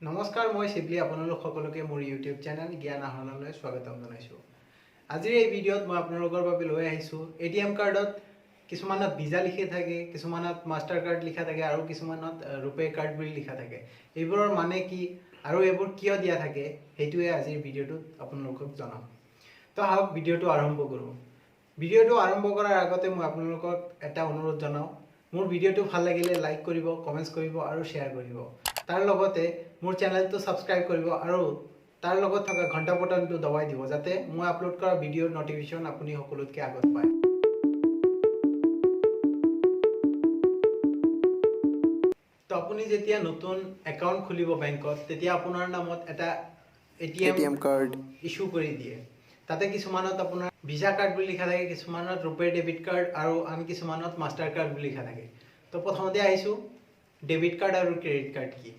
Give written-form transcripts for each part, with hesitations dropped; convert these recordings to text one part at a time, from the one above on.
নমস্কাৰ, মই শিবলি আপোনালোক সকলোকে মোৰ ইউটিউব চেনেল জ্ঞান আহৰণলৈ স্বাগতম জনাইছোঁ। আজিৰ এই ভিডিঅ'ত মই আপোনালোকৰ বাবে লৈ আহিছোঁ এটিএম কাৰ্ডত কিছুমানত ভিজা লিখি থাকে, কিছুমানত মাষ্টাৰ কাৰ্ড লিখা থাকে আৰু কিছুমানত ৰুপে কাৰ্ড বুলি লিখা থাকে। এইবোৰৰ মানে কি আৰু এইবোৰ কিয় দিয়া থাকে সেইটোৱে আজিৰ ভিডিঅ'টোত আপোনালোকক জনাম। তো আহক ভিডিঅ'টো আৰম্ভ কৰোঁ। ভিডিঅ'টো আৰম্ভ কৰাৰ আগতে মই আপোনালোকক এটা অনুৰোধ জনাওঁ, মোৰ ভিডিঅ'টো ভাল লাগিলে লাইক কৰিব, কমেণ্টছ কৰিব আৰু শ্বেয়াৰ কৰিব। তাৰ লগতে মোৰ চেনেলটো সাবস্ক্ৰাইব কৰিব আৰু তাৰ লগত থকা ঘণ্টা বটনটো দবাই দিব যাতে মই আপলোড কৰা ভিডিঅ'ৰ নটিফিকেশ্যন আপুনি সকলোতকৈ আগত পায়। তো আপুনি যেতিয়া নতুন একাউণ্ট খুলিব বেংকত, তেতিয়া আপোনাৰ নামত এটা এটিএম কাৰ্ড ইস্যু কৰি দিয়ে। তাতে কিছুমানত আপোনাৰ ভিজা কাৰ্ড বুলি লিখা থাকে, কিছুমানত ৰুপে ডেবিট কাৰ্ড আৰু আন কিছুমানত মাষ্টাৰ কাৰ্ড বুলি লিখা থাকে। তো প্ৰথমতে আহিছোঁ ডেবিট কাৰ্ড আৰু ক্ৰেডিট কাৰ্ড কি।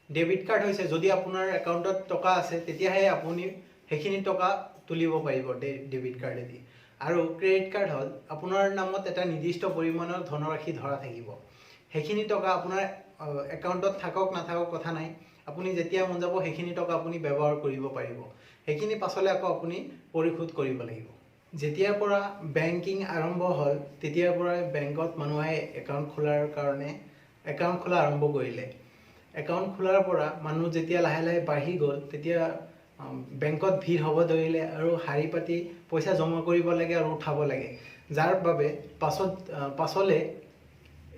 ডেবিট কাৰ্ড হৈছে যদি আপোনাৰ একাউণ্টত টকা আছে তেতিয়াহে আপুনি সেইখিনি টকা তুলিব পাৰিব ডেবিট কাৰ্ডেদি। আৰু ক্ৰেডিট কাৰ্ড হ'ল আপোনাৰ নামত এটা নিৰ্দিষ্ট পৰিমাণৰ ধনৰাশি ধৰা থাকিব। সেইখিনি টকা আপোনাৰ একাউণ্টত থাকক নাথাকক কথা নাই, আপুনি যেতিয়া মন যাব সেইখিনি টকা আপুনি ব্যৱহাৰ কৰিব পাৰিব। সেইখিনি পাছলৈ আকৌ আপুনি পৰিশোধ কৰিব লাগিব। যেতিয়াৰ পৰা বেংকিং আৰম্ভ হ'ল তেতিয়াৰ পৰাই বেংকত মানুহে একাউণ্ট খোলাৰ কাৰণে একাউণ্ট খোলা আৰম্ভ কৰিলে। একাউণ্ট খোলাৰ পৰা মানুহ যেতিয়া লাহে লাহে বাঢ়ি গ'ল তেতিয়া বেংকত ভিৰ হ'ব ধৰিলে আৰু শাৰী পাতি পইচা জমা কৰিব লাগে আৰু উঠাব লাগে, যাৰ বাবে পাছলৈ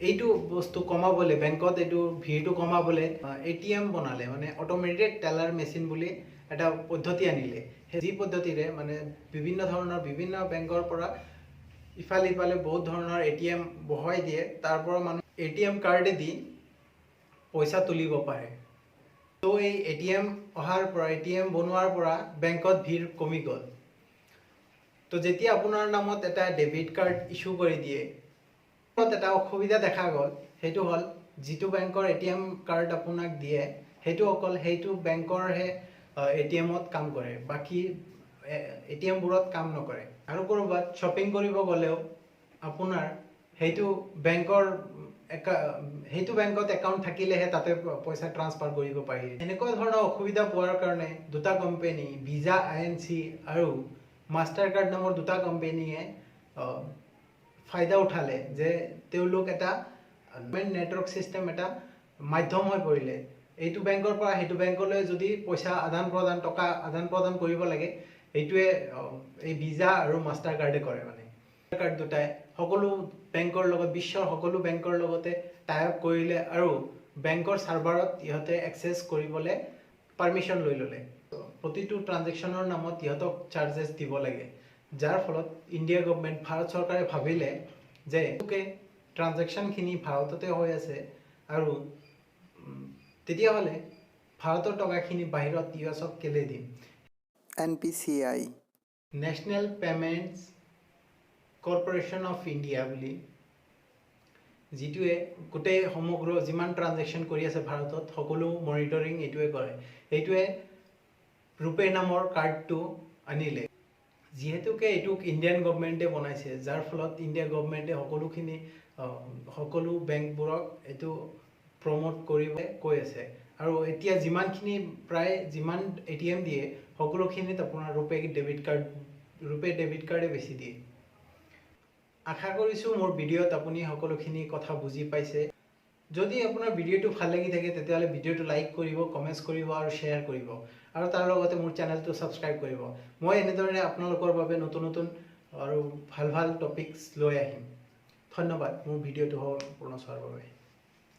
এইটো বস্তু কমাবলৈ বেংকত এইটো ভিৰটো কমাবলৈ এটিএম বনালে, মানে অট'মেটেড টেলাৰ মেচিন বুলি এটা পদ্ধতি আনিলে। যি পদ্ধতিৰে মানে বিভিন্ন বেংকৰ পৰা ইফালে বহুত ধৰণৰ এটিএম বহাই দিয়ে, তাৰ পৰা মানুহ এটিএম কাৰ্ডেদি পইচা তুলিব পাৰে। তো এই এটিএম অহাৰ পৰা এটিএম বনোৱাৰ পৰা বেংকত ভিৰ কমি গ'ল। তো যেতিয়া আপোনাৰ নামত এটা ডেবিট কাৰ্ড ইস্যু কৰি দিয়ে, এটা অসুবিধা দেখা গ'ল, সেইটো হ'ল যিটো বেংকৰ এটিএম কাৰ্ড আপোনাক দিয়ে সেইটো অকল সেইটো বেংকৰহে এটিএমত কাম কৰে, বাকী এটিএমবোৰত কাম নকৰে। আৰু ক'ৰবাত শ্বপিং কৰিব গ'লেও আপোনাৰ সেইটো বেংকত একাউণ্ট থাকিলেহে তাতে পইচা ট্ৰান্সফাৰ কৰিব পাৰি। এনেকুৱা ধৰণৰ অসুবিধা পোৱাৰ কাৰণে দুটা কোম্পানী ভিজা INC আৰু মাষ্টাৰ কাৰ্ড নামৰ দুটা কোম্পানীয়ে ফাইদা উঠালে যে তেওঁলোক এটা নেটৱৰ্ক চিষ্টেম এটা মাধ্যম হৈ পৰিলে। এইটো বেংকৰ পৰা সেইটো বেংকলৈ যদি পইচা টকা আদান প্ৰদান কৰিব লাগে, এইটোৱে এই ভিজা আৰু মাষ্টাৰ কাৰ্ডে কৰে। মানে কাৰ্ড দুটাই সকলো বেংকৰ লগত বিশ্বৰ সকলো বেংকৰ লগতে টাই আপ কৰিলে আৰু বেংকৰ চাৰ্ভাৰত ইহঁতে এক্সেছ কৰিবলৈ পাৰ্মিশ্যন লৈ ল'লে। প্ৰতিটো ট্ৰানজেকশ্যনৰ নামত ইহঁতক চাৰ্জেছ দিব লাগে, যাৰ ফলত ইণ্ডিয়া গভৰ্ণমেণ্ট ভাৰত চৰকাৰে ভাবিলে যে ট্ৰানজেকশ্যনখিনি ভাৰততে হৈ আছে আৰু তেতিয়াহ'লে ভাৰতৰ টকাখিনি বাহিৰত US-ক কেলৈ দিম। NPCI national payments corporation of India বুলি, যিটোৱে গোটেই সমগ্ৰ যিমান ট্ৰানজেকশ্যন কৰি আছে ভাৰতত সকলো মনিটৰিং এইটোৱে কৰে। এইটোৱে ৰুপে নামৰ কাৰ্ডটো আনিলে। যিহেতুকে এইটোক ইণ্ডিয়ান গভৰ্ণমেণ্টে বনাইছে, যাৰ ফলত ইণ্ডিয়া গভৰ্ণমেণ্টে সকলো বেংকবোৰক এইটো প্ৰমোট কৰিব কৈ আছে। আৰু এতিয়া প্ৰায় যিমান এটিএম দিয়ে সকলোখিনিত আপোনাৰ ৰুপে ডেবিট কাৰ্ডে বেছি দিয়ে। আশা কৰিছোঁ মোৰ ভিডিঅ'ত আপুনি সকলোখিনি কথা বুজি পাইছে। যদি আপোনাৰ ভিডিঅ'টো ভাল লাগি থাকে তেতিয়াহ'লে ভিডিঅ'টো লাইক কৰিব, কমেণ্টছ কৰিব আৰু শ্বেয়াৰ কৰিব আৰু তাৰ লগতে মোৰ চেনেলটো ছাবস্ক্ৰাইব কৰিব। মই এনেদৰে আপোনালোকৰ বাবে নতুন আৰু ভাল টপিকছ লৈ আহিম। ধন্যবাদ মোৰ ভিডিঅ'টো সম্পূৰ্ণ চোৱাৰ বাবে।